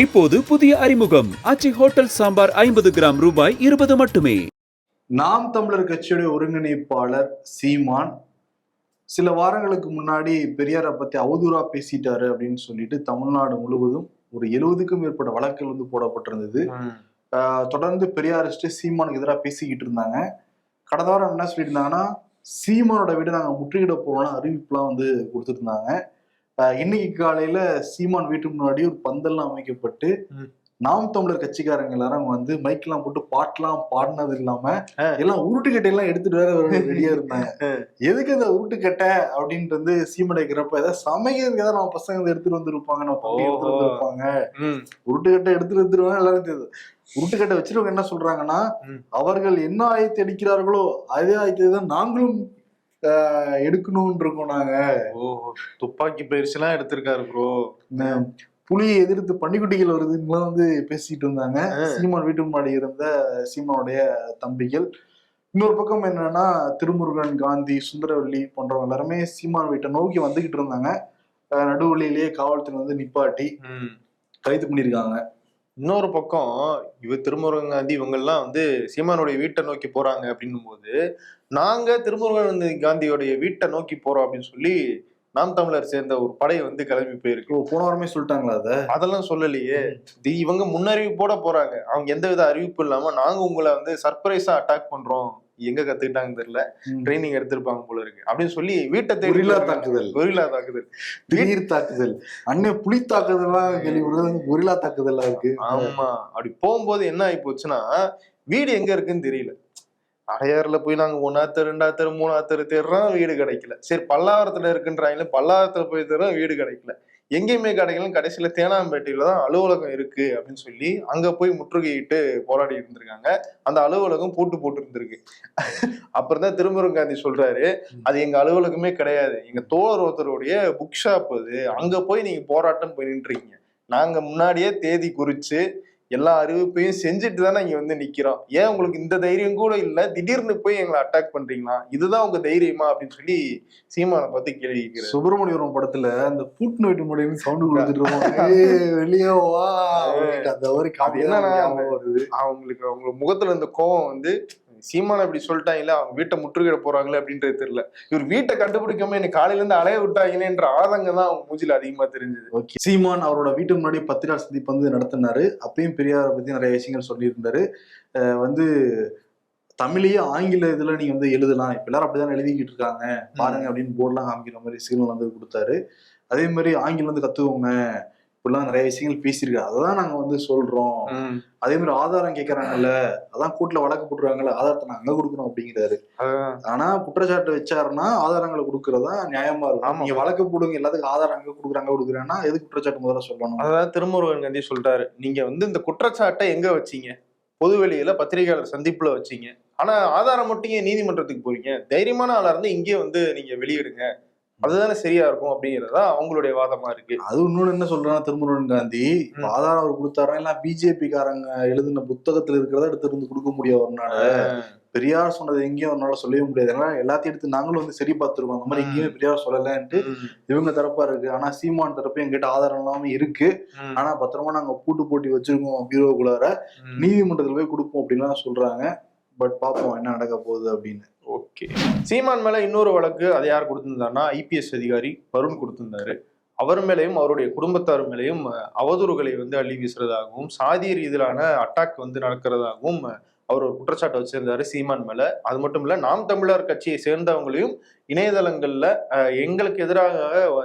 இப்போது புதிய அறிமுகம் ஆச்சி ஹோட்டல் சாம்பார் 50 கிராம் ரூபாய் 20 மட்டுமே. நாம் தமிழர் கட்சியுடைய ஒருங்கிணைப்பாளர் சீமான் சில வாரங்களுக்கு முன்னாடி பெரியாரை பத்தி அவதூறா பேசிட்டாரு அப்படின்னு சொல்லிட்டு தமிழ்நாடு முழுவதும் ஒரு 70க்கும் மேற்பட்ட வழக்குகள் போடப்பட்டிருந்தது. தொடர்ந்து பெரியாரிஸ்ட் சீமானுக்கு எதிராக பேசிக்கிட்டு இருந்தாங்க. கடந்த வாரம் என்ன சொல்லிட்டு இருந்தாங்கன்னா, சீமானோட வீடு நாங்க முற்றுகிட போறோம்னு அறிவிப்புலாம் கொடுத்துருந்தாங்க. இன்னைக்கு காலையில சீமான் வீட்டு முன்னாடி ஒரு பந்தல்லாம் அமைக்கப்பட்டு நாம் தமிழர் கட்சிக்காரங்க எல்லாரும் மைக்கெல்லாம் போட்டு பாட்டெல்லாம் பாடினது இல்லாம எல்லாம் உருட்டுக்கட்டை எல்லாம் எடுத்துட்டு வேற ரெடியா இருந்தாங்க. எதுக்கு இந்த உருட்டுக்கட்டை அப்படின்ட்டு சீமன் வைக்கிறப்ப ஏதாவது சமைக்கிறதுக்கு ஏதாவது நம்ம பசங்க எடுத்துட்டு வந்திருப்பாங்க, நம்ம பள்ளி எடுத்துட்டு வந்திருப்பாங்க, உருட்டுக்கட்டை எடுத்துட்டு வந்துருவாங்க. எல்லாரும் தெரியுது. உருட்டுக்கட்டை வச்சிருவங்க என்ன சொல்றாங்கன்னா, அவர்கள் என்ன ஆயத்தை அடிக்கிறார்களோ அதே ஆயத்தை தான் நாங்களும் எடுக்கணும்னு இருக்கோம். நாங்க துப்பாக்கி பயிற்சி எல்லாம் எடுத்திருக்காரு ப்ரோ. புலியை எதிர்த்து பன்னிக்குட்டிகள் வருதுன்னு பேசிட்டு இருந்தாங்க சீமான் வீட்டு முன்னாடி இருந்த சீமானுடைய தம்பிகள். இன்னொரு பக்கம் என்னன்னா, திருமுருகன், காந்தி, சுந்தரவல்லி போன்றவங்க எல்லாருமே சீமான் வீட்டை நோக்கி வந்துகிட்டு இருந்தாங்க. நடுவழியிலேயே காவல்துறை நிப்பாட்டி கைது பண்ணியிருக்காங்க. இன்னொரு பக்கம் திருமுருகன் காந்தி இவங்க எல்லாம் சீமானுடைய வீட்டை நோக்கி போறாங்க அப்படின்னும் போது, நாங்க திருமுருகன் காந்தியோடைய வீட்டை நோக்கி போறோம் அப்படின்னு சொல்லி நாம் தமிழர் சேர்ந்த ஒரு படை கிளம்பி போயிருக்கு. போன வாரமே சொல்லிட்டாங்களா? அதெல்லாம் சொல்லலையே. இவங்க முன்னறிவிப்போட போறாங்க. அவங்க எந்த வித அறிவிப்பு இல்லாம நாங்க உங்களை சர்ப்ரைஸா அட்டாக் பண்றோம், எங்க கத்துக்கிட்டாங்கன்னு தெரியல, ட்ரைனிங் எடுத்திருப்பாங்க போல இருக்கு அப்படின்னு சொல்லி வீட்டை தேடி தாக்குதல், திடீர் தாக்குதல், அண்ணன் புலி தாக்குதல்லாம் கேள்விப்படுறது, கொரில்லா தாக்குதலா இருக்கு. ஆமா, அப்படி போகும்போது என்ன ஆகி போச்சுன்னா, வீடு எங்க இருக்குன்னு தெரியல. அடையாறுல போய் நாங்க 1ஆவது தெரு, 2ஆவது தெரு, 3ஆவது தெரு தேடுறோம், வீடு கிடைக்கல. சரி பல்லாவரத்துல இருக்குன்றாங்களே, பல்லாவரத்துல போய் தேடுறோம், வீடு கிடைக்கல. எங்கேயுமே கிடைக்கல. கடைசியில தேனாம்பேட்டையில தான் அலுவலகம் இருக்கு அப்படின்னு சொல்லி அங்க போய் முற்றுகையிட்டு போராடி இருந்திருக்காங்க. அந்த அலுவலகம் போட்டு இருந்திருக்கு. அப்புறம் தான் திருமுருகன் காந்தி சொல்றாரு, அது எங்க அலுவலகமே கிடையாது, எங்க தோழர் ஒருத்தருடைய புக் ஷாப் அது, அங்க போய் நீங்க போராட்டம் போய் நின்றுருக்கீங்க. நாங்க முன்னாடியே தேதி குறிச்சு எல்லா அறிவிப்பையும் செஞ்சுட்டு தானே இங்க நிக்கிறோம். ஏன் உங்களுக்கு இந்த தைரியம் கூட இல்ல, திடீர்னு போய் எங்களை அட்டாக் பண்றீங்களா, இதுதான் உங்க தைரியமா அப்படின்னு சொல்லி சீமானை பத்தி கேள்வி கேட்கிறேன். சுப்பிரமணியம் படத்துல அந்த பூட்டு வீட்டு முடியும் சவுண்டு கொடுத்துட்டு வெளியே வா, அந்த ஒரு என்னன்னா அவங்களுக்கு அவங்க முகத்துல இருந்த கோவம் சீமான இப்படி சொல்லிட்டாங்கல்ல, அவங்க வீட்டை முற்றுகிட போறாங்களே அப்படின்றது தெரியல, இவர் வீட்டை கண்டுபிடிக்காம இன்னைக்கு காலையில இருந்து அலைய விட்டாங்கன்ற ஆதங்கம் தான் அவங்க மூஞ்சில அதிகமா தெரிஞ்சது. சீமான் அவரோட வீட்டு முன்னாடி பத்திரிகை சந்திப்பு நடத்தினாரு. அப்பயும் பெரியாரை பத்தி நிறைய விஷயங்கள் சொல்லியிருந்தாரு. தமிழையே ஆங்கில இதுல நீங்க எழுதலாம், இப்ப எல்லாரும் அப்படிதான் எழுதிக்கிட்டு இருக்காங்க பாருங்க அப்படின்னு போர்ட்லாம் காமிக்கிற மாதிரி சிக்னல் கொடுத்தாரு. அதே மாதிரி ஆங்கிலம் கத்துக்கோங்க, இப்படிலாம் நிறைய விஷயங்கள் பேசியிருக்காரு. அதான் நாங்க சொல்றோம். அதே மாதிரி ஆதாரம் கேட்கறாங்கல்ல, அதான் கூட்டுல வழக்கு போட்டுருக்காங்கல்ல, ஆதாரத்தை நாங்க கொடுக்குறோம் அப்படிங்கிறாரு. ஆனா குற்றச்சாட்டு வச்சாருன்னா ஆதாரங்களை கொடுக்கறதா நியாயமா இருக்கும். நீங்க வழக்கு போடுங்க, எல்லாத்துக்கும் ஆதாரம் அங்க கொடுக்குறாங்கன்னா எதுக்கு குற்றச்சாட்டு முதல்ல சொல்லணும்? அதான் திருமுருகன் காந்தி சொல்றாரு, நீங்க இந்த குற்றச்சாட்டை எங்க வச்சீங்க? பொதுவெளியில பத்திரிகையாளர் சந்திப்புல வச்சீங்க. ஆனா ஆதாரம் மட்டும் நீதிமன்றத்துக்கு போறீங்க? தைரியமான ஆளா இருந்து இங்கே நீங்க வெளியிடுங்க, அதுதானே சரியா இருக்கும் அப்படிங்கறதா அவங்களுடைய வாதமா இருக்கு. அது இன்னொன்னு என்ன சொல்றாங்க திருமுருகன் காந்தி, ஆதாரம் அவர் கொடுத்தாரா இல்ல பிஜேபி காரங்க எழுதின புத்தகத்துல இருக்கிறத எடுத்து கொடுக்க முடியாது. அவர்னால பெரியார் சொன்னது எங்கேயும் அவனால சொல்லவே முடியாது. ஏன்னா எல்லாத்தையும் எடுத்து நாங்களும் சரி பார்த்துருக்கோம், அந்த மாதிரி எங்கேயுமே பெரியார் சொல்லலன்ட்டு இவங்க தரப்பா இருக்கு. ஆனா சீமான் தரப்பு எங்கிட்ட ஆதாரம் எல்லாமே இருக்கு, ஆனா பத்திரமா நாங்க பூட்டு போட்டி வச்சிருக்கோம் பீரோக்குள்ளார, நீதிமன்றத்துல போய் கொடுப்போம் அப்படின்லாம் சொல்றாங்க. பட் பாப்போம் என்ன நடக்க போகுது அப்படின்னு. ஓகே, சீமான் மேல இன்னொரு வழக்கு, அதை யார் கொடுத்திருந்தாருன்னா ஐபிஎஸ் அதிகாரி வருண் கொடுத்திருந்தாரு. அவர் மேலையும் அவருடைய குடும்பத்தார் மேலையும் அவதூறுகளை அள்ளி வீசுறதாகவும் சாதிய ரீதியிலான அட்டாக் நடக்கிறதாகவும் அவர் ஒரு குற்றச்சாட்டை வச்சிருந்தாரு சீமான் மேல. அது மட்டும் இல்ல, நாம் தமிழர் கட்சியை சேர்ந்தவங்களையும் இணையதளங்கள்ல எங்களுக்கு எதிராக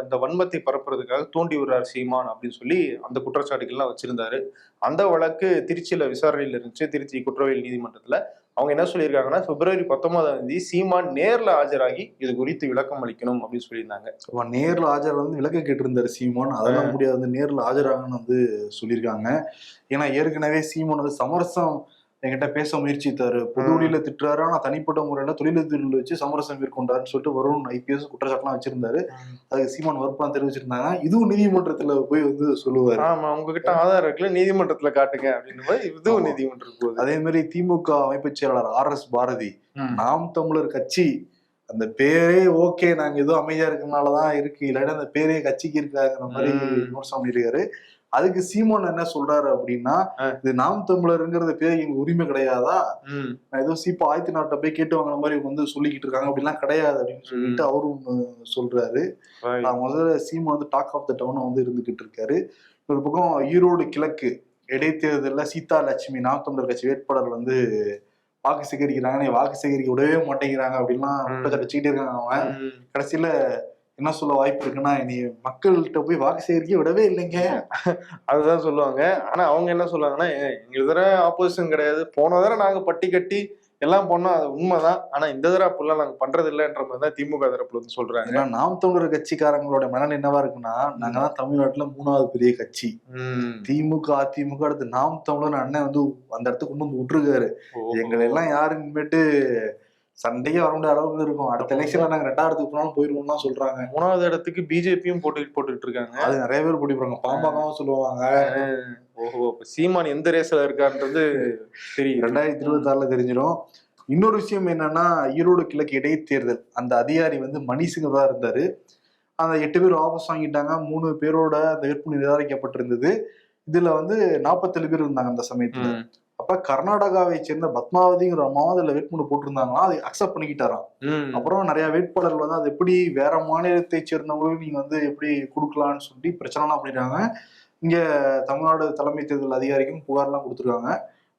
இந்த வன்மத்தை பரப்புறதுக்காக தூண்டி விடுறாரு சீமான் அப்படின்னு சொல்லி அந்த குற்றச்சாட்டுகள்லாம் வச்சிருந்தாரு. அந்த வழக்கு திருச்சியில விசாரணையில் இருந்துச்சு, திருச்சி குற்றவியல் நீதிமன்றத்துல. அவங்க என்ன சொல்லியிருக்காங்கன்னா, பிப்ரவரி 19 சீமான் நேர்ல ஆஜராகி இது குறித்து விளக்கம் அளிக்கணும் அப்படின்னு சொல்லியிருந்தாங்க. நேர்ல ஆஜர் விளக்கம் கேட்டிருந்தாரு சீமான், அதெல்லாம் முடியாது, நேர்ல ஆஜராகன்னு சொல்லியிருக்காங்க. ஏன்னா ஏற்கனவே சீமான் சமரசம் என்கிட்ட பேச முயற்சித்தாரு, பொதுவெளியில திட்டுறாரு, ஆனா தனிப்பட்ட முறையில தொழிலதில் வச்சு சமரசம் மேற்கொண்டாருன்னு சொல்லிட்டு வருண் ஐபிஎஸ் குற்றச்சாட்டுலாம் வச்சிருந்தாரு. அதுக்கு சீமான் மறுப்பெல்லாம் தெரிவிச்சிருந்தாங்க. இதுவும் நீதிமன்றத்துல போய் சொல்லுவாரு, ஆமா உங்ககிட்ட ஆதாரம் இருக்குல்ல, நீதிமன்றத்துல காட்டுங்க அப்படின்னு இதுவும் நீதிமன்றத்துக்கு. அதே மாதிரி திமுக அமைப்பு செயலாளர் RS பாரதி, நாம் தமிழர் கட்சி அந்த பேரே ஓகே, நாங்க ஏதோ அமைதியா இருக்கனாலதான் இருக்கு, இல்லாட்டி அந்த பேரே கட்சிக்கு இருக்காங்கிற மாதிரி விமர்சனம் பண்ணிருக்காரு. அதுக்கு சீமான் என்ன சொல்றாரு அப்படின்னா, இது நாம் தமிழருங்கிறது பேர் எங்க உரிமை கிடையாதா, நான் ஏதோ சீப்பா ஆயத்தி நாட்டை போய் கேட்டு வாங்கின மாதிரி வந்து சொல்லிக்கிட்டு இருக்காங்க, அப்படிலாம் கிடையாது அப்படின்னு சொல்லிட்டு அவரும் சொல்றாரு. முதல்ல சீமான் வந்து டாக் ஆஃப் த டவுன் வந்து இருந்துகிட்டு இருக்காரு. ஒரு பக்கம் ஈரோடு கிழக்கு இடைத்தேர்தலில் சீதா லட்சுமி நாம் தமிழர் கட்சி வேட்பாளர் வந்து வாக்கு சேகரிக்கிறாங்க, வாக்கு சேகரிக்க விடவே மாட்டேங்கிறாங்க அப்படின்லாம் வச்சுக்கிட்டே இருக்காங்க. அவன் கடைசியில என்ன சொல்ல வாய்ப்பு இருக்குன்னா, நீ மக்கள்கிட்ட போய் வாக்கு சேகரிக்க விடவே இல்லைங்க அதுதான் சொல்லுவாங்க. ஆனா அவங்க என்ன சொல்லுவாங்கன்னா, எங்களுக்கு தடவை ஆப்போசிஷன் கிடையாது, போன தடவை நாங்க பட்டி கட்டி எல்லாம் பண்ணோம், அது உண்மைதான். ஆனா இந்த தடவை அப்படிலாம் நாங்க பண்றது இல்லைன்ற மாதிரி தான் திமுக தரப்புல வந்து சொல்றாங்க. ஏன்னா நாம் தமிழர் கட்சிக்காரங்களோட மனநிலை என்னவா இருக்குன்னா, நாங்க தான் தமிழ்நாட்டுல 3வது பெரிய கட்சி. திமுக அதிமுக அடுத்து நாம் தமிழர் அண்ணன் வந்து அந்த இடத்துக்கு கொண்டு வந்து விட்டுருக்காரு. எங்களை எல்லாம் யாரு இனிமேட்டு சண்டையே வர முடியாத அளவுக்கு இருக்கும். அடுத்த எலெக்ஷன்ல நாங்க 2வது போனாலும் போயிருவோம்னா சொல்றாங்க. 3வது இடத்துக்கு பிஜேபியும் போட்டுக்கிட்டு இருக்காங்க. அது நிறைய பேர் போட்டி போறாங்க. பாமகவும் சொல்லுவாங்க. ஓஹோ, சீமான் எந்த ரேஸ்ல இருக்கான்றது தெரியும். 2026ல தெரிஞ்சிடும். இன்னொரு விஷயம் என்னன்னா, ஈரோடு கிழக்கு இடைத்தேர்தல் அந்த அதிகாரி வந்து மணிசிங் தான் இருந்தாரு. அந்த 8 பேர் வாபஸ் வாங்கிட்டாங்க. 3 பேரோட அந்த வேட்பு நிராகரிக்கப்பட்டிருந்தது. இதுல வந்து 47 பேர் இருந்தாங்க அந்த சமயத்துல. அப்ப கர்நாடகாவை சேர்ந்த பத்மாவதிங்கிற அம்மாவும் அதுல வேட்புமனு போட்டிருந்தாங்களா, அதை அக்செப்ட் பண்ணிக்கிட்டாராம். அப்புறம் நிறைய வேட்பாளர்கள் வந்து அது எப்படி வேற மாநிலத்தை சேர்ந்தவங்களுக்கு நீங்க வந்து எப்படி கொடுக்கலாம்னு சொல்லி பிரச்சனைலாம் பண்ணிட்டாங்க. இங்க தமிழ்நாடு தலைமை தேர்தல் அதிகாரிக்கும் புகார்லாம் கொடுத்துருக்காங்க.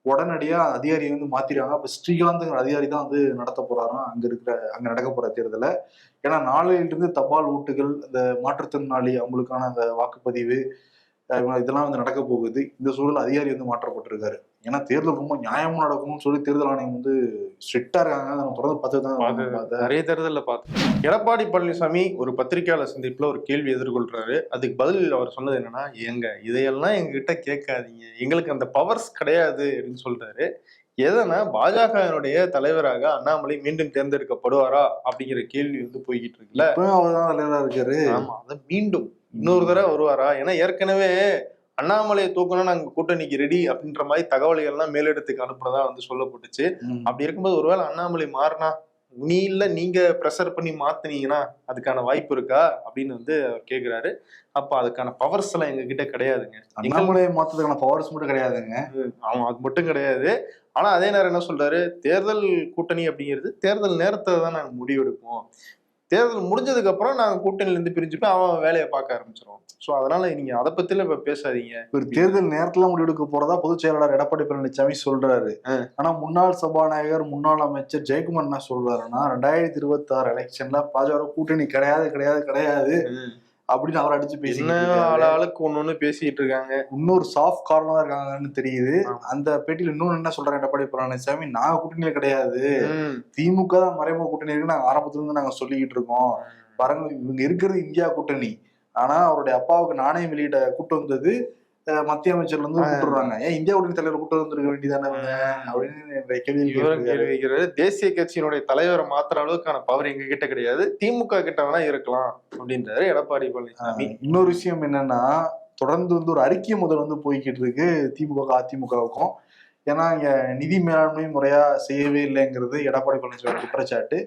உடனடியா அதிகாரியை வந்து மாத்திருக்காங்க. அப்ப ஸ்ரீகாந்த்ங்கிற அதிகாரி தான் வந்து நடத்த போறாராம் அங்க நடக்க போற தேர்தலை. ஏன்னா நாளையிலிருந்து தபால் ஓட்டுகள், இந்த மாற்றுத்திறனாளி அவங்களுக்கான அந்த வாக்குப்பதிவு இதெல்லாம் வந்து நடக்க போகுது. இந்த சூழல் அதிகாரி வந்து மாற்றப்பட்டிருக்காரு. ஏன்னா தேர்தல் ரொம்ப நியாயமா நடக்கணும்னு சொல்லி தேர்தல் ஆணையம் வந்து ஸ்ட்ரிக்டா இருக்காங்க. நம்ம தொடர்ந்து பார்த்துதான் நிறைய தேர்தலில் பார்த்தோம். எடப்பாடி பழனிசாமி ஒரு பத்திரிகையாளர் சந்திப்புல ஒரு கேள்வி எதிர்கொள்றாரு. அதுக்கு பதில் அவர் சொன்னது என்னன்னா, இதையெல்லாம் எங்ககிட்ட கேட்காதீங்க, எங்களுக்கு அந்த பவர்ஸ் கிடையாது அப்படின்னு சொல்றாரு. எதனா பாஜகவினுடைய தலைவராக அண்ணாமலை மீண்டும் தேர்ந்தெடுக்கப்படுவாரா அப்படிங்கிற கேள்வி வந்து போய்கிட்டு இருக்குல்ல. அவர் தான் தலைவரா இருக்காரு. ஆமா, அதை மீண்டும் இன்னொரு தடவை வருவாரா? ஏன்னா ஏற்கனவே அண்ணாமலையை தூக்கணும் நாங்க கூட்டணிக்கு ரெடி அப்படின்ற மாதிரி தகவல்கள்லாம் மேலிடத்துக்கு அனுப்புனதா வந்து சொல்லப்பட்டுச்சு. அப்படி இருக்கும்போது ஒருவேளை அண்ணாமலை மாறினா, நீ இல்ல நீங்க ப்ரெஷர் பண்ணி மாத்தினீங்கன்னா அதுக்கான வாய்ப்பு இருக்கா அப்படின்னு வந்து அவர் கேக்குறாரு. அப்ப அதுக்கான பவர்ஸ் எல்லாம் எங்க கிட்ட கிடையாதுங்க. அண்ணாமலையை மாத்துறதுக்கான பவர்ஸ் மட்டும் கிடையாதுங்க. அவன் அது மட்டும் கிடையாது. ஆனா அதே நேரம் என்ன சொல்றாரு, தேர்தல் கூட்டணி அப்படிங்கிறது தேர்தல் நேரத்தை தான் நாங்க முடிவெடுப்போம். தேர்தல் முடிஞ்சதுக்கு அப்புறம் நாங்க கூட்டணியில இருந்து பிரிஞ்சுட்டு அவன் வேலையை பார்க்க ஆரம்பிச்சிருவோம். சோ அதனால நீங்க அதை பத்தில இப்ப பேசாதீங்க. ஒரு தேர்தல் நேரத்துல முடிவெடுக்க போறதா பொதுச் செயலாளர் எடப்பாடி பழனிசாமி சொல்றாரு. ஆனா முன்னாள் சபாநாயகர் முன்னாள் அமைச்சர் ஜெயக்குமார் என்ன சொல்றாருன்னா, 2026 எலெக்ஷன்ல பாஜக கூட்டணி கிடையாது கிடையாது கிடையாது அப்படின்னு அவர் அடிச்சு பேசிட்டு ஆளுக்கு ஒண்ணு பேசிட்டு இருக்காங்க. இன்னொரு சாஃப்ட் கார்னரா இருக்காங்கன்னு தெரியுது. அந்த பேட்டியில இன்னொன்னு என்ன சொல்றாரு எடப்பாடி பழனிசாமி, நாங்க கூட்டணியில கிடையாது, திமுக தான் மறைமுக கூட்டணி இருக்கு, நாங்க ஆரம்பத்துல இருந்து நாங்க சொல்லிக்கிட்டு இருக்கோம். பாருங்க, இவங்க இருக்கிறது இந்தியா கூட்டணி. ஆனா அவருடைய அப்பாவுக்கு நாணயம் வெளியிட கூட்டு வந்தது மத்திய அமைச்சர்ல இருந்து கூட்டுறாங்க. ஏன் இந்தியா கூட்டணி தலைவர் கூட்டு வந்துருக்க வேண்டியதானே அப்படின்னு கேள்வி வைக்கிறாரு. தேசிய கட்சியினுடைய தலைவரை மாத்துற அளவுக்கான பவர் எங்க கிட்ட கிடையாது, திமுக கிட்ட வேணா இருக்கலாம் அப்படின்றாரு எடப்பாடி பழனிசாமி. இன்னொரு விஷயம் என்னன்னா, தொடர்ந்து வந்து ஒரு அறிக்கை முதல் வந்து போய்கிட்டு இருக்கு திமுக அதிமுகவுக்கும். ஏன்னா இங்க நிதி மேலாண்மை முறையா செய்யவே இல்லைங்கிறது எடப்பாடி பழனிசாமி குற்றச்சாட்டு.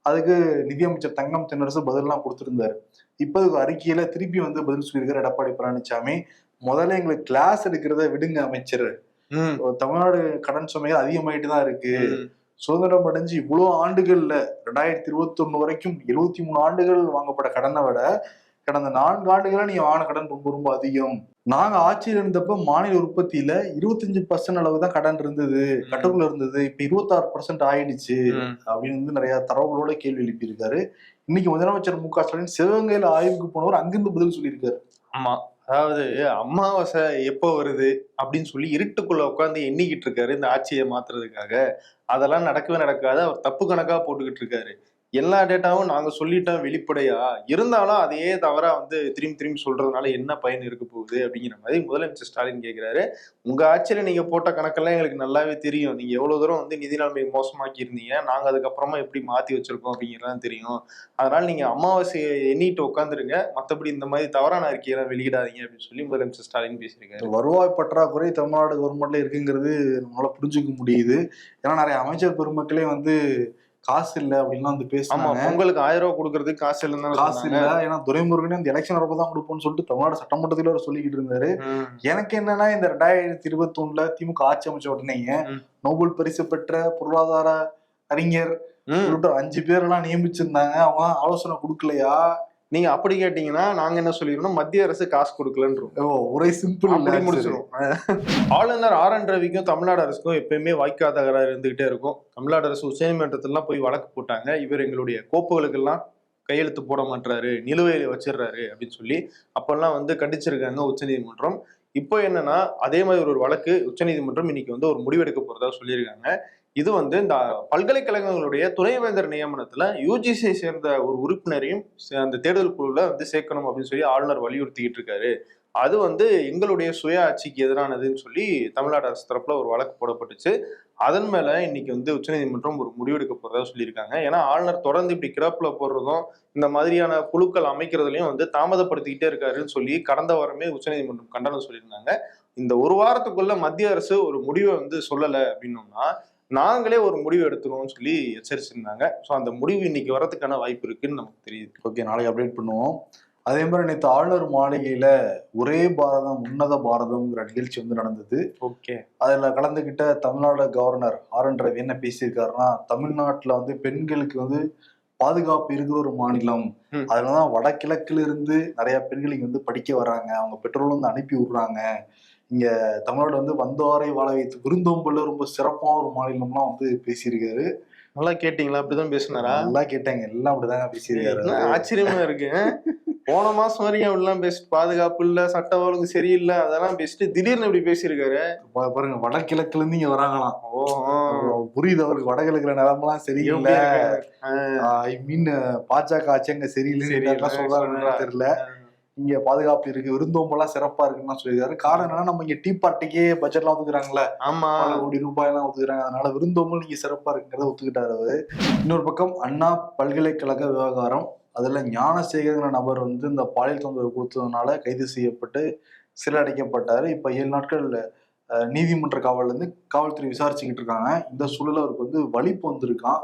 அதுக்கு நிதியமைச்சர் தங்கம் தென்னரசு பதிலெல்லாம் கொடுத்திருந்தாரு. இப்ப அறிக்கையில திருப்பி வந்து பதில் சொல்லியிருக்காரு எடப்பாடி பழனிசாமி. முதல்ல எங்களுக்கு கிளாஸ் எடுக்கிறத விடுங்க அமைச்சர், தமிழ்நாடு கடன் சுமைகள் அதிகமாயிட்டு தான் இருக்கு. சுதந்திரம் அடைஞ்சு இவ்வளவு ஆண்டுகள்ல 2021 வரைக்கும் 73 ஆண்டுகள் வாங்கப்பட்ட கடனை விட கடந்த 4 ஆண்டுகளா நீங்க வாங்கின கடன் ரொம்ப ரொம்ப அதிகம். நாங்க ஆட்சியில் இருந்தப்ப மாநில உற்பத்தியில 25% அளவு தான் கடன் இருந்தது, கட்டுக்குள்ள இருந்தது. இப்ப 26% ஆயிடுச்சு அப்படின்னு வந்து நிறைய தரவுகளோட கேள்வி எழுப்பியிருக்காரு. இன்னைக்கு முதலமைச்சர் மு க ஸ்டாலின் சிவகங்கையில ஆய்வுக்கு போனவர் அங்கிருந்து பதில் சொல்லியிருக்காரு. ஆமா, அதாவது அமாவாசை எப்போ வருது அப்படின்னு சொல்லி இருட்டுக்குள்ள உட்காந்து எண்ணிக்கிட்டு இருக்காரு இந்த ஆட்சியை மாத்துறதுக்காக. அதெல்லாம் நடக்கவே நடக்காது, அவர் தப்பு கணக்கா போட்டுக்கிட்டு இருக்காரு. எல்லா டேட்டாவும் நாங்க சொல்லிட்டோம் வெளிப்படையா, இருந்தாலும் அதையே தவறா வந்து திரும்பி திரும்பி சொல்றதுனால என்ன பயன் இருக்க போகுது அப்படிங்கிற மாதிரி முதலமைச்சர் ஸ்டாலின் கேட்கிறாரு. உங்க ஆட்சியில நீங்க போட்ட கணக்கெல்லாம் எங்களுக்கு நல்லாவே தெரியும், நீங்க எவ்வளவு தூரம் வந்து நிதி நிலைமையை மோசமாக்கி இருந்தீங்க, நாங்க அதுக்கப்புறமா எப்படி மாத்தி வச்சிருக்கோம் அப்படிங்கிறதான் தெரியும். அதனால நீங்க அமாவாசையை எண்ணிட்டு உட்காந்துருங்க, மற்றபடி இந்த மாதிரி தவறான அறிக்கையெல்லாம் வெளியிடாதீங்க அப்படின்னு சொல்லி முதலமைச்சர் ஸ்டாலின் பேசியிருக்காரு. வருவாய் பற்றாக்குறை தமிழ்நாடு கவர்மெண்ட்ல இருக்குங்கிறது நம்மளால புரிஞ்சுக்க முடியுது. ஏன்னா நிறைய அமைச்சர் பெருமக்களே வந்து காசு இல்ல அப்படின்லாம் வந்து ஆமா, பேசினாங்க. பொங்கலுக்கு 1000 ரூபாய் கொடுக்கறதுக்கு காசு இல்லைன்னு காசு இல்ல, ஏன்னா துரைமுருகனே அந்த எலெக்ஷன் வரப்பதான் கொடுப்போம்னு சொல்லிட்டு தமிழ்நாடு சட்டமன்றத்துல அவர் சொல்லிக்கிட்டு இருந்தாரு. எனக்கு என்னன்னா, இந்த 2021 திமுக ஆட்சி அமைச்ச உடனே நோபல் பரிசு பெற்ற பொருளாதார அறிஞர் சொல்லிட்டு 5 பேரெல்லாம் நியமிச்சிருந்தாங்க. அவங்க ஆலோசனை கொடுக்கலையா? நீங்க அப்படி கேட்டீங்கன்னா நாங்க என்ன சொல்லிடுறோம், மத்திய அரசு காசு கொடுக்கலன்றோம். ஒரே சிம்பிள் அப்படி முடிச்சிடும். ஆளுநர் RN ரவிக்கும் தமிழ்நாடு அரசுக்கும் எப்பயுமே வாய்க்காத தகராறு இருந்துகிட்டே இருக்கும். தமிழ்நாடு அரசு உச்சநீதிமன்றத்திலாம் போய் வழக்கு போட்டாங்க. இவர் எங்களுடைய கோப்புகளுக்கெல்லாம் கையெழுத்து போட மாட்டாரு, நிலுவையில வச்சிடறாரு அப்படின்னு சொல்லி அப்பெல்லாம் வந்து கண்டிச்சிருக்காங்க உச்சநீதிமன்றம். இப்போ என்னன்னா, அதே மாதிரி ஒரு வழக்கு உச்சநீதிமன்றம் இன்னைக்கு வந்து ஒரு முடிவெடுக்க போறதா சொல்லியிருக்காங்க. இது வந்து இந்த பல்கலைக்கழகங்களுடைய துணைவேந்தர் நியமனத்துல UGC சேர்ந்த ஒரு உறுப்பினரையும் அந்த தேர்தல் குழுல வந்து சேர்க்கணும் அப்படின்னு சொல்லி ஆளுநர் வலியுறுத்திக்கிட்டு இருக்காரு. அது வந்து எங்களுடைய சுய ஆட்சிக்கு எதிரானதுன்னு சொல்லி தமிழ்நாடு அரசு தரப்புல ஒரு வழக்கு போடப்பட்டுச்சு. அதன் மேல இன்னைக்கு வந்து உச்சநீதிமன்றம் ஒரு முடிவெடுக்க போறதா சொல்லியிருக்காங்க. ஏன்னா ஆளுநர் தொடர்ந்து இப்படி கிடப்புல போடுறதும் இந்த மாதிரியான குழுக்கள் அமைக்கிறதுலையும் வந்து தாமதப்படுத்திக்கிட்டே இருக்காருன்னு சொல்லி கடந்த வாரமே உச்சநீதிமன்றம் கண்டனம் சொல்லியிருந்தாங்க. இந்த ஒரு வாரத்துக்குள்ள மத்திய அரசு ஒரு முடிவை வந்து சொல்லலை அப்படின்னோம்னா நாங்களே ஒரு முடிவு எடுத்துருவோம்னு சொல்லி எச்சரிச்சிருந்தாங்க. ஸோ அந்த முடிவு இன்னைக்கு வரதுக்கான வாய்ப்பு இருக்குன்னு நமக்கு தெரியுது. ஓகே, நாளைக்கு அப்டேட் பண்ணுவோம். அதே மாதிரி நேற்று ஆளுநர் மாளிகையில ஒரே பாரதம் உன்னத பாரதம்ங்கிற நிகழ்ச்சி வந்து நடந்தது. ஓகே, அதுல கலந்துகிட்ட தமிழ்நாடு கவர்னர் RN ரவி என்ன பேசியிருக்காருன்னா, தமிழ்நாட்டுல வந்து பெண்களுக்கு வந்து பாதுகாப்பு இருக்கிற ஒரு மாநிலம். அதுலதான் வடகிழக்குல இருந்து நிறைய பெண்கள் இங்க வந்து படிக்க வர்றாங்க, அவங்க பெற்றோர்கள் வந்து அனுப்பி விடுறாங்க. இங்க தமிழ்நாடு வந்து வந்தவாரை வாழ வைத்து விருந்தோம்பல்ல ரொம்ப சிறப்பான ஒரு மாநிலம்லாம் வந்து பேசியிருக்காரு. நல்லா கேட்டீங்களா? அப்படிதான் பேசினாரா? நல்லா கேட்டாங்க, எல்லாம் அப்படிதாங்க பேசியிருக்காரு. ஆச்சரியமா இருக்கு. போன மாசம் வரைக்கும் அப்படிலாம் பேசிட்டு பாதுகாப்பு இல்ல, சட்ட ஒழுங்கு சரியில்லை அதெல்லாம் பேசிட்டு திடீர்னு இப்படி பேசியிருக்காரு. பாருங்க, வடகிழக்குல இருந்து இங்க வராங்களாம். புரியுது அவருக்கு வடகிழக்குல நிலமெல்லாம் சரியில்லை. ஐ மீன் பாஜக ஆட்சி அங்க சரியில்லைன்னு சொல்றாருன்னு தெரியல. இங்க பாதுகாப்பு இருக்கு, விருந்தோம்பெல்லாம் சிறப்பா இருக்குன்னு சொல்லியிருக்காரு. காரணம் என்னன்னா, நம்ம இங்க டீ பார்ட்டிக்கே பட்ஜெட் எல்லாம் ஒத்துக்கிறாங்களே, ஆமா, பல கோடி ரூபாய் எல்லாம் ஒத்துக்கிறாங்க. அதனால விருந்தோம்பல் நீங்க சிறப்பா இருக்குங்கிறத ஒத்துக்கிட்டாரு அவரு. இன்னொரு பக்கம் அண்ணா பல்கலைக்கழக விவகாரம், அதுல ஞானசேகரங்கிற நபர் வந்து இந்த பாலியல் தொந்தரவு கொடுத்ததுனால கைது செய்யப்பட்டு சிறை அடைக்கப்பட்டாரு. இப்ப 7 நாட்கள் நீதிமன்ற காவல்ல இருந்து காவல்துறை விசாரிச்சுக்கிட்டு இருக்காங்க. இந்த சூழல அவருக்கு வந்து வலிப்பு வந்திருக்கான்.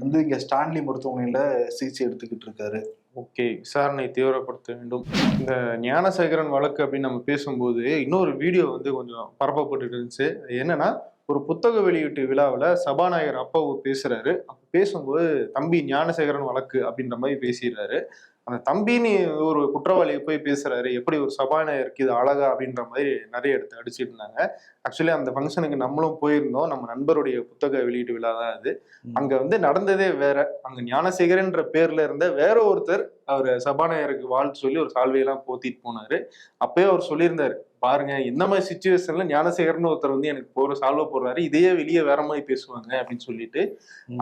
வந்து இங்க ஸ்டான்லி மருத்துவமனையில சிகிச்சை எடுத்துக்கிட்டு இருக்காரு. ஓகே, விசாரணை தீவிரப்படுத்த வேண்டும். இந்த ஞானசேகரன் வழக்கு அப்படின்னு நம்ம பேசும்போது இன்னொரு வீடியோ வந்து கொஞ்சம் பரப்பப்பட்டு இருந்துச்சு. என்னன்னா, ஒரு புத்தக வெளியீட்டு விழாவில் சபாநாயகர் அப்பாவு பேசுறாரு. அப்ப பேசும்போது தம்பி ஞானசேகரன் வழக்கு அப்படின்ற மாதிரி பேசிடுறாரு. அந்த தம்பின்னு ஒரு குற்றவாளியை போய் பேசுறாரு, எப்படி ஒரு சபாநாயகருக்கு இது அழகா அப்படின்ற மாதிரி நிறைய எடுத்து அடிச்சுட்டு இருந்தாங்க. ஆக்சுவலி அந்த ஃபங்க்ஷனுக்கு நம்மளும் போயிருந்தோம். நம்ம நண்பருடைய புத்தக வெளியீட்டு விழா தான் அது. அங்க வந்து நடந்ததே வேற. அங்க ஞானசேகரன்ற பேர்ல இருந்த வேற ஒருத்தர் அவர் சபாநாயகருக்கு வாழ்த்து சொல்லி ஒரு சால்வையெல்லாம் போத்திட்டு போனாரு. அப்பயே அவர் சொல்லியிருந்தாரு, பாருங்க இந்த மாதிரி சிச்சுவேஷன்ல ஞானசேகரன் ஒருத்தர் வந்து எனக்கு போற சால்வை போடுறாரு, இதையே வெளியே வேற மாதிரி பேசுவாங்க அப்படின்னு சொல்லிட்டு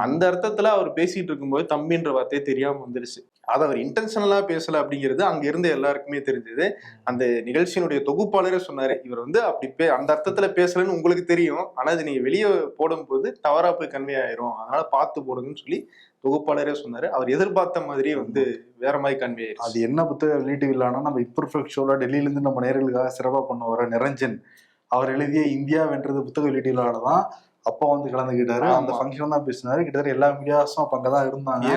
அந்த அர்த்தத்துல அவர் பேசிட்டு இருக்கும்போது தம்பின்ற வார்த்தையே தெரியாம வந்துருச்சு. அதை அவர் இன்டென்ஷனலா பேசல அப்படிங்கிறது அங்க இருந்த எல்லாருக்குமே தெரிஞ்சது. அந்த நிகழ்ச்சியினுடைய தொகுப்பாளரே சொன்னாரு, இவர் வந்து அப்படி அந்த அர்த்தத்துல பேசலன்னு உங்களுக்கு தெரியும், ஆனா இது நீங்க வெளியே போடும் போது தவறா போய் கன்வே ஆயிரும், அதனால பார்த்து போடுங்கன்னு சொல்லி தொகுப்பாளரே சொன்னாரு. அவர் எதிர்பார்த்த மாதிரியே வந்து வேற மாதிரி கன்வே ஆயிரும். அது என்ன புத்தக வெளியீட்டு விழானா, நம்ம இம்பர்ஃபெக்ட் ஷோல டெல்லியில இருந்து நம்ம நேயர்களுக்காக சிறப்பா பண்ண வர நிரஞ்சன் அவர் எழுதிய இந்தியா வென்றது புத்தக வெளியீட்டு விழால தான் அப்பா வந்து கலந்துக்கிட்டாரு. அந்த ஃபங்க்ஷன் தான் பேசினாரு. கிட்டத்தட்ட எல்லா மீடியாஸும் அப்ப அங்கதான் இருந்தாங்க.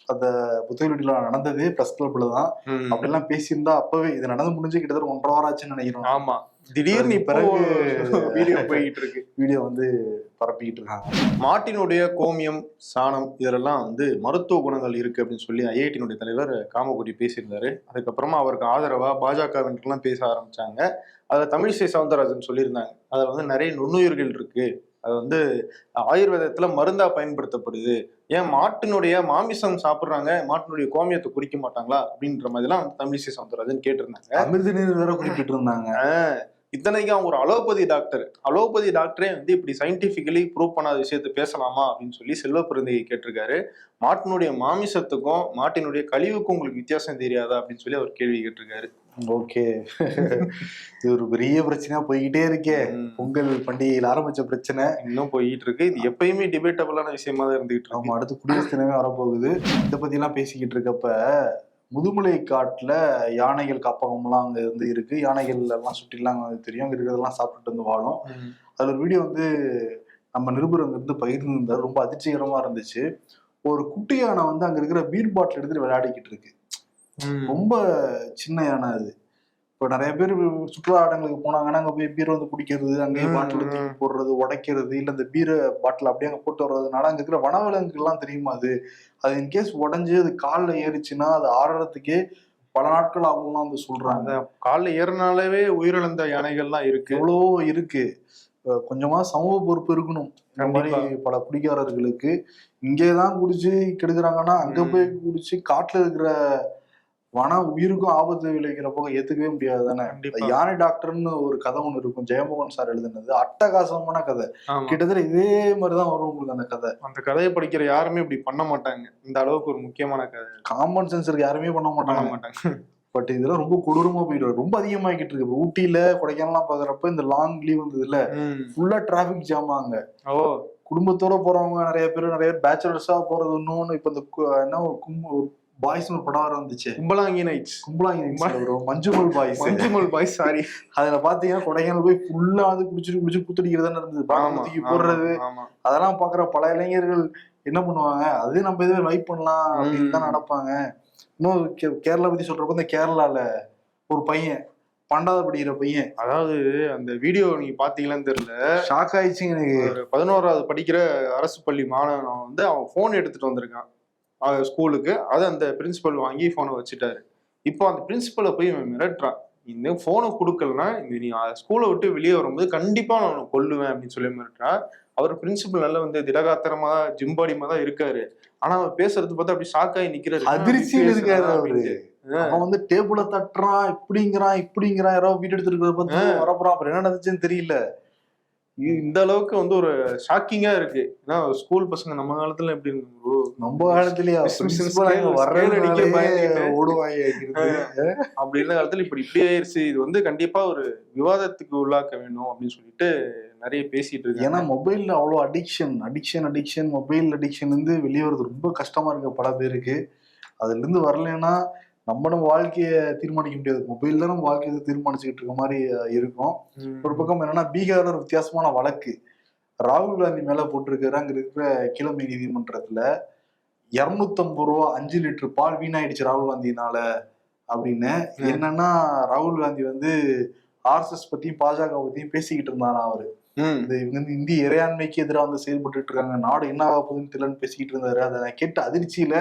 அந்த புத்தக வெளியீட்டு விழா நடந்தது பிரஸ் கிளப்ல தான். அப்படிலாம் பேசியிருந்தா அப்பவே இது நடந்து முடிஞ்சு கிட்டத்தட்ட 1.5 வாரம் ஆச்சுன்னு நினைக்கிறோம். ஆமா, திடீர்னு பிறகு வீடியோ போயிட்டு இருக்கு, வீடியோ வந்து பரப்பிக்கிட்டு இருக்காங்க. மாட்டினுடைய கோமியம், சாணம் இதெல்லாம் வந்து மருத்துவ குணங்கள் இருக்கு அப்படின்னு சொல்லி IIT தலைவர் காமகோடி பேசியிருந்தாரு. அதுக்கப்புறமா அவருக்கு ஆதரவா பாஜகவினருக்கெல்லாம் பேச ஆரம்பிச்சாங்க. அதுல தமிழிசை சவுந்தரராஜன் சொல்லியிருந்தாங்க, அதுல வந்து நிறைய நுண்ணுயிர்கள் இருக்கு, அது வந்து ஆயுர்வேதத்துல மருந்தா பயன்படுத்தப்படுது, ஏன் மாட்டினுடைய மாமிசம் சாப்பிடுறாங்க, மாட்டினுடைய கோமியத்தை குடிக்க மாட்டாங்களா அப்படின்ற மாதிரி எல்லாம் தமிழிசை சவுந்தரராஜன் கேட்டிருந்தாங்க. அமிர்த நீர் வேற குறிப்பிட்டு இருந்தாங்க. இத்தனைக்கும் அவங்க ஒரு அலோபதி டாக்டரே வந்து இப்படி சயின்டிபிக்கலி ப்ரூவ் பண்ணாத விஷயத்த பேசலாமா அப்படின்னு சொல்லி செல்வ பிறந்தையை கேட்டிருக்காரு. மாட்டினுடைய மாமிசத்துக்கும் மாட்டினுடைய கழிவுக்கும் உங்களுக்கு வித்தியாசம் தெரியாதா அப்படின்னு சொல்லி அவர் கேள்வி கேட்டிருக்காரு. ஓகே, இது ஒரு பெரிய பிரச்சனையா போய்கிட்டே இருக்கே. பொங்கல் பண்டிகையில் ஆரம்பிச்ச பிரச்சனை இன்னும் போயிட்டு இருக்கு. இது எப்பயுமே டிபேட்டபிளான விஷயமா தான் இருந்துகிட்டு இருக்கு. அடுத்து குடியரசு தினமே வரப்போகுது. இதை பத்தி எல்லாம் பேசிக்கிட்டு இருக்கப்ப முதுமலை காட்டுல யானைகள் காப்பகம்லாம் அங்க வந்து இருக்கு. யானைகள் எல்லாம் சுற்றிலாம் தெரியும், அங்க இருக்கிறதெல்லாம் சாப்பிட்டு வந்து வாழும். அதுல ஒரு வீடியோ வந்து நம்ம நிருபர் அங்க இருந்து பகிர்ந்து இருந்தார். ரொம்ப அதிர்ச்சிகரமா இருந்துச்சு. ஒரு குட்டி யானை வந்து அங்க இருக்கிற பீர் பாட்டில் எடுத்துட்டு விளையாடிக்கிட்டு இருக்கு. ரொம்ப சின்ன யானை அது. இப்போ நிறைய பேர் சுற்றுலா இடங்களுக்கு போனாங்கன்னா அங்கே போய் பீரை வந்து குடிக்கிறது, அங்கேயே பாட்டில் தூக்கி போடுறது, உடைக்கிறது, இல்லை இந்த பீரை பாட்டில் அப்படியே அங்கே போட்டு வர்றதுனால அங்கே இருக்கிற வனவிலங்குகள்லாம் தெரியுமா அது இன்கேஸ் உடஞ்சி அது காலில் ஏறிச்சுன்னா அது ஆடுறதுக்கே பல நாட்கள் ஆகும்லாம் வந்து சொல்றாங்க. காலில் ஏறினாலே உயிரிழந்த யானைகள்லாம் இருக்கு, எவ்வளோ இருக்கு. கொஞ்சமா சமூக பொறுப்பு இருக்கணும் இந்த மாதிரி பல குடிகாரர்களுக்கு. இங்கேதான் குடிச்சு கெடுக்குறாங்கன்னா அங்க போய் குடிச்சு காட்டுல இருக்கிற வன உயிருக்கும் ஆபத்து விளைவிக்கிற போக ஏத்துக்கவே முடியாது தானே. யானை டாக்டர்னு ஒரு கதை ஒண்ணு இருக்கும், ஜெயமோகன் சார் எழுதுனது, அட்டகாசமான கதை. கிட்டத்தட்ட இதே மாதிரிதான் வரும் உங்களுக்கு அந்த கதை. அந்த கதையை படிக்கிற யாருமே இப்படி பண்ண மாட்டாங்க. இந்த அளவுக்கு ஒரு முக்கியமான கதை, காமன் சென்ஸ் இருக்கு, யாருமே பண்ண மாட்டாங்க. பட் இதெல்லாம் ரொம்ப கொடூரமா போயிட்டு ரொம்ப அதிகமாகிட்டு இருக்கு. ஊட்டியில கொடைக்கானல்லாம் பாக்குறப்ப இந்த லாங் லீவ் வந்தது இல்ல, ஃபுல்லா டிராபிக் ஜாம். அங்க குடும்பத்தோட போறவங்க நிறைய பேர் பேச்சுலர்ஸா போறது. இன்னொன்னு இப்ப இந்த என்ன பாய்ஸ் ஒரு படம் வந்துச்சு, Kumbalangi nights Manjummel boys sorry. அதுல பாத்தீங்கன்னா கொடைக்கானல் போய் ஃபுல்லா வந்து குடிச்சு குத்துடிக்கிறதா இருந்தது, தூக்கி போடுறது. அதெல்லாம் பாக்குற பல இளைஞர்கள் என்ன பண்ணுவாங்க, அது நம்ம எதுவும் வைப் பண்ணலாம் அப்படின்னு தான் நடப்பாங்க. இன்னும் கேரளா பத்தி சொல்றப்ப இந்த கேரளால ஒரு பையன் 12வது படிக்கிற பையன், அதாவது அந்த வீடியோ நீங்க பாத்தீங்களான்னு தெரியல, ஷாக் ஆயிடுச்சுங்க எனக்கு. 11வது படிக்கிற அரசு பள்ளி மாணவன் வந்து அவன் போன் எடுத்துட்டு வந்திருக்கான் ஸ்கூலுக்கு. அது அந்த பிரின்சிபல் வாங்கி போனை வச்சுட்டாரு. இப்போ அந்த பிரின்சிபலை போய் மிரட்டுறான், இந்த போனை கொடுக்கலன்னா நீ ஸ்கூலை விட்டு வெளியே வரும்போது கண்டிப்பா நான் கொல்லுவேன் அப்படின்னு சொல்லி மிரட்டுறான். அவர் பிரின்சிபல் நல்ல வந்து திடகாத்திரமா ஜிம்பாடிமா தான் இருக்காரு, ஆனா அவர் பேசுறது பார்த்தா அப்படி ஷாக் ஆகி நிக்கிறாரு, அதிர்ச்சியில் இருக்காரு அவரு. அவன் வந்து டேபிள தட்டுறான், இப்படிங்கிறான் யாரோ வீடு எடுத்துட்டு பார்த்து வரப்போறான். அப்புறம் என்ன நடந்துச்சுன்னு தெரியல. இந்த அளவுக்கு வந்து ஒரு ஷாக்கிங்கா இருக்கு. ஏன்னா ஸ்கூல் பசங்க நம்ம காலத்துல எப்படி இருந்தோம், நம்ம காலத்துலயே அப்படி இருந்த காலத்துல இப்படி ஆயிருச்சு. இது வந்து கண்டிப்பா ஒரு விவாதத்துக்கு உள்ளாக்க வேணும் அப்படின்னு சொல்லிட்டு நிறைய பேசிட்டு இருக்கு. ஏன்னா மொபைல்ல அவ்வளவு அடிக்ஷன் மொபைல் அடிக்ஷன் வந்து வெளியே வருது ரொம்ப கஷ்டமா இருக்கு பல பேருக்கு. அதுல இருந்து வரலன்னா நம்ம வாழ்க்கைய தீர்மானிக்க முடியாது, மொபைல் தான் நம்ம வாழ்க்கையை தீர்மானிச்சுக்கிட்டு இருக்க மாதிரி இருக்கும். ஒரு பக்கம் என்னன்னா பீகார்ல ஒரு வித்தியாசமான வழக்கு ராகுல் காந்தி மேல போட்டிருக்காரு. அங்க இருக்கிற கீழமை நீதிமன்றத்துல 250 ரூபா 5 லிட்டர் பால் வீணாயிடுச்சு ராகுல் காந்தினால அப்படின்னு. என்னன்னா ராகுல் காந்தி வந்து RSS பத்தியும் பாஜக பத்தியும் பேசிக்கிட்டு இருந்தாரா அவரு. இவங்க வந்து இந்திய இறையாண்மைக்கு எதிராக வந்து செயல்பட்டு இருக்காங்க, நாடு என்ன ஆக போகுதுன்னு தெரியலன்னு பேசிக்கிட்டு இருந்தாரு. அதை கேட்ட அதிர்ச்சியில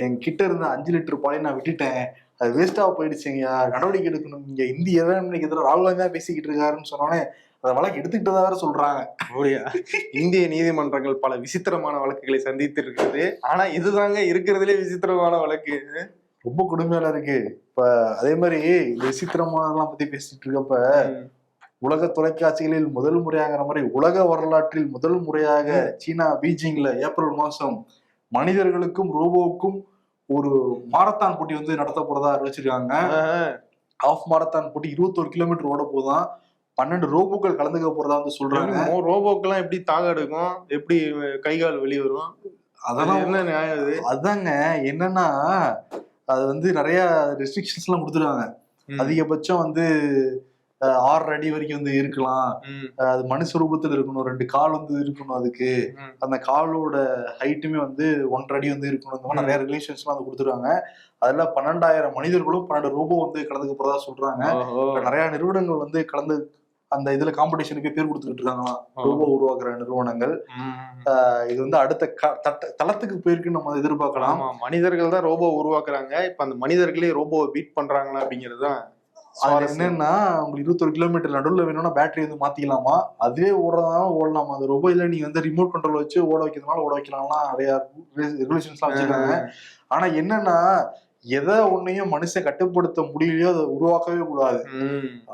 என்கிட்ட இருந்த 5 லிட்டர் பாலை நான் விட்டுட்டேன், அது வேஸ்டா போயிடுச்சுங்கய்யா, நடவடிக்கை எடுக்கணும், இங்க இந்திய இறையாண்மைக்கு எதிராக ராகுல் காந்தி தான் பேசிக்கிட்டு இருக்காருன்னு சொன்னோன்னே அதை வழக்கு எடுத்துக்கிட்டதா வேற சொல்றாங்க. இந்திய நீதிமன்றங்கள் பல விசித்திரமான வழக்குகளை சந்தித்து இருக்குது, ஆனா இதுதாங்க இருக்கிறதுலே விசித்திரமான வழக்கு, ரொம்ப கொடுமையால இருக்கு. இப்ப அதே மாதிரி இந்த விசித்திரமானதெல்லாம் பத்தி பேசிட்டு இருக்கப்ப உலக தொலைக்காட்சிகளில் முதல் முறையாகிற மாதிரி உலக வரலாற்றில் முதல் முறையாக சீனா பீஜிங்ல ஏப்ரல் மாசம் மனிதர்களுக்கும் ரோபோவுக்கும் ஒரு மாரத்தான் போட்டி வந்து நடத்த போறதா அறிவிச்சிருக்காங்க. ஹாஃப் மாரத்தான் போட்டி 21 கிலோமீட்டர் ஓட போதான், 12 ரோபோக்கள் கலந்துக்க போறதா வந்து சொல்றாங்க. ரோபோக்கெல்லாம் எப்படி தாக எடுக்கும், எப்படி கை கால் வெளியே வரும், அதெல்லாம் என்ன நியாயம்? அதாங்க என்னன்னா அது வந்து நிறைய ரெஸ்ட்ரிக்ஷன்ஸ் எல்லாம் கொடுத்துருக்காங்க. அதிகபட்சம் வந்து 6 அடி வரைக்கும் வந்து இருக்கலாம், அது மனுஷ ரூபத்துல இருக்கணும், 2 கால் வந்து இருக்கணும், அதுக்கு அந்த காலோட ஹைட்டுமே வந்து 1.5 அடி வந்து இருக்கணும். இந்த மாதிரி நிறைய ரிலேஷன்ஸ் எல்லாம் வந்து கொடுத்துருக்காங்க. அதுல 12,000 மனிதர்களும் 12 ரோபோ வந்து கலந்துக்க போறதா சொல்றாங்க. நிறைய நிறுவனங்கள் வந்து கலந்து அந்த இதுல காம்படிஷனுக்கு பேர் கொடுத்துக்கிட்டு இருக்காங்களாம், ரோபோ உருவாக்குற நிறுவனங்கள். இது வந்து அடுத்த தளத்துக்கு போயிருக்கு நம்ம எதிர்பார்க்கலாம். மனிதர்கள் தான் ரோபோ உருவாக்குறாங்க, இப்ப அந்த மனிதர்களே ரோபோவை பீட் பண்றாங்களா அப்படிங்கறதுதான். அது என்னன்னா உங்களுக்கு 21 கிலோமீட்டர் நடுவில் வேணும்னா பேட்டரி வந்து மாத்திக்கலாமா, அதுவே ஓடுறதுனால ஓடலாமா, அந்த ரோபோல நீங்க வந்து ரிமோட் கண்ட்ரோல் வச்சு ஓட வைக்கிறதுனால ஓட வைக்கலாம்லாம் நிறைய ரெகுலேஷன்ஸ் எல்லாம் வச்சிருக்காங்க. ஆனா என்னன்னா எதை ஒன்னையும் மனுஷன் கட்டுப்படுத்த முடியலையோ அதை உருவாக்கவே கூடாது.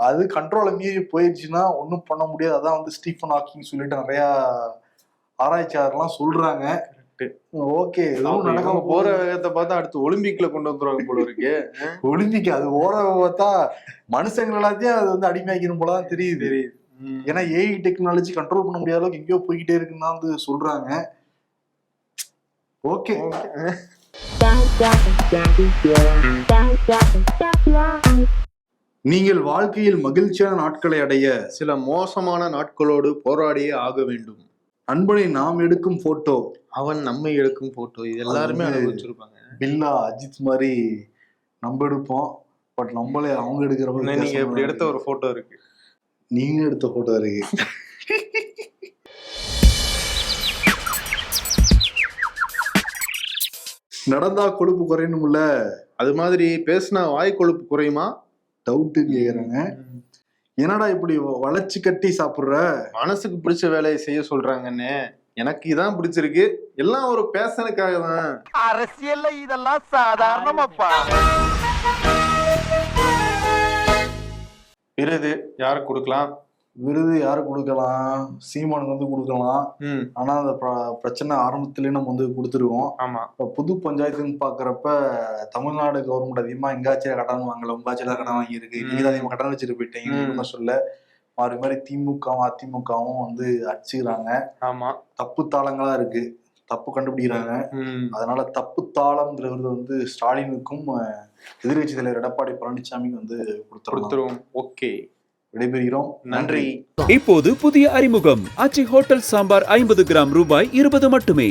அது கண்ட்ரோலை மீறி போயிடுச்சுன்னா ஒன்னும் பண்ண முடியாது. அதான் வந்து ஸ்டீஃபன் ஹாக்கிங் சொல்லிட்டு நிறைய ஆராய்ச்சியாளர்லாம் சொல்றாங்க. ஓகே, நடக்காம போற வேகத்தை பார்த்தா அடுத்து ஒலிம்பிக்ல கொண்டு வந்துருவாங்க போல இருக்கு. ஒலிம்பிக் அது ஓட பார்த்தா மனுஷங்க எல்லாத்தையும் அது வந்து அடிமையாக்கணும் போலதான் தெரியுது. ஏன்னா ஏஐ டெக்னாலஜி கண்ட்ரோல் பண்ண முடியாத அளவுக்கு எங்கேயோ போய்கிட்டே இருக்குன்னு தான் வந்து சொல்றாங்க. ஓகே, நீங்கள் வாழ்க்கையில் மகிழ்ச்சியான நாட்களை அடைய சில மோசமான நாட்களோடு போராடியே ஆக வேண்டும். அன்பனை நாம் எடுக்கும் போட்டோ, அவன் நம்மை எடுக்கும் போட்டோ, இது எல்லாருமே அது வந்து அனுபவிச்சிருப்பாங்க. பில்லா அஜித் மாதிரி நம்ம எடுப்போம், பட் நம்மளே அவங்க எடுக்கிறப்ப நீங்க வித்தியாசமா இப்படி எடுத்த இருக்கு. ஒரு போட்டோ இருக்கு. நீங்க எடுத்த போட்டோ இருக்கு. நடந்தா கொழுப்பு குறையணும்ல, அது மாதிரி பேசினா வாய் கொழுப்பு குறையுமா? டவுட்டு கேக்குறாங்க. என்னடா இப்படி வளைச்சு கட்டி சாப்பிடுற? மனசுக்கு பிடிச்ச வேலையை செய்ய சொல்றாங்கன்னு, எனக்கு இதான் பிடிச்சிருக்கு, எல்லாம் ஒரு பேஷனுக்காக தான். அரசியல்ல இதெல்லாம் சாதாரணமாப்பா. விருது யாருக்கு கொடுக்கலாம்? விருது யாருக்கு கொடுக்கலாம்? சீமானுக்கு வந்து கொடுக்கலாம். ஆனா அந்த பிரச்சனை ஆரம்பத்திலேயே நம்ம வந்து கொடுத்துருவோம். ஆமா. இப்ப புது பஞ்சாயத்துன்னு பாக்குறப்ப தமிழ்நாடு கவர்மெண்ட் அதிகமா எங்காச்சும் கடன் வாங்கல, உங்காச்சும் கடன் வாங்கியிருக்கு, நீங்க தான் அதிகமா கடன் வச்சுட்டு போயிட்டீங்க சொல்ல மாறி மாதிரி திமுகவும் அதிமுகவும் வந்து அடிச்சுக்கிறாங்க. ஆமா. தப்பு தாளங்களா இருக்கு, தப்பு கண்டுபிடிக்கிறாங்க. அதனால தப்பு தாளம்ங்கிறது வந்து ஸ்டாலினுக்கும் எதிர்கட்சி தலைவர் எடப்பாடி பழனிசாமிக்கு வந்து கொடுத்துருவோம். ஓகே, விடைபெறுகிறோம். நன்றி. இப்போது புதிய அறிமுகம் ஆச்சி ஹோட்டல் சாம்பார் 50 கிராம் ரூபாய் 20 மட்டுமே.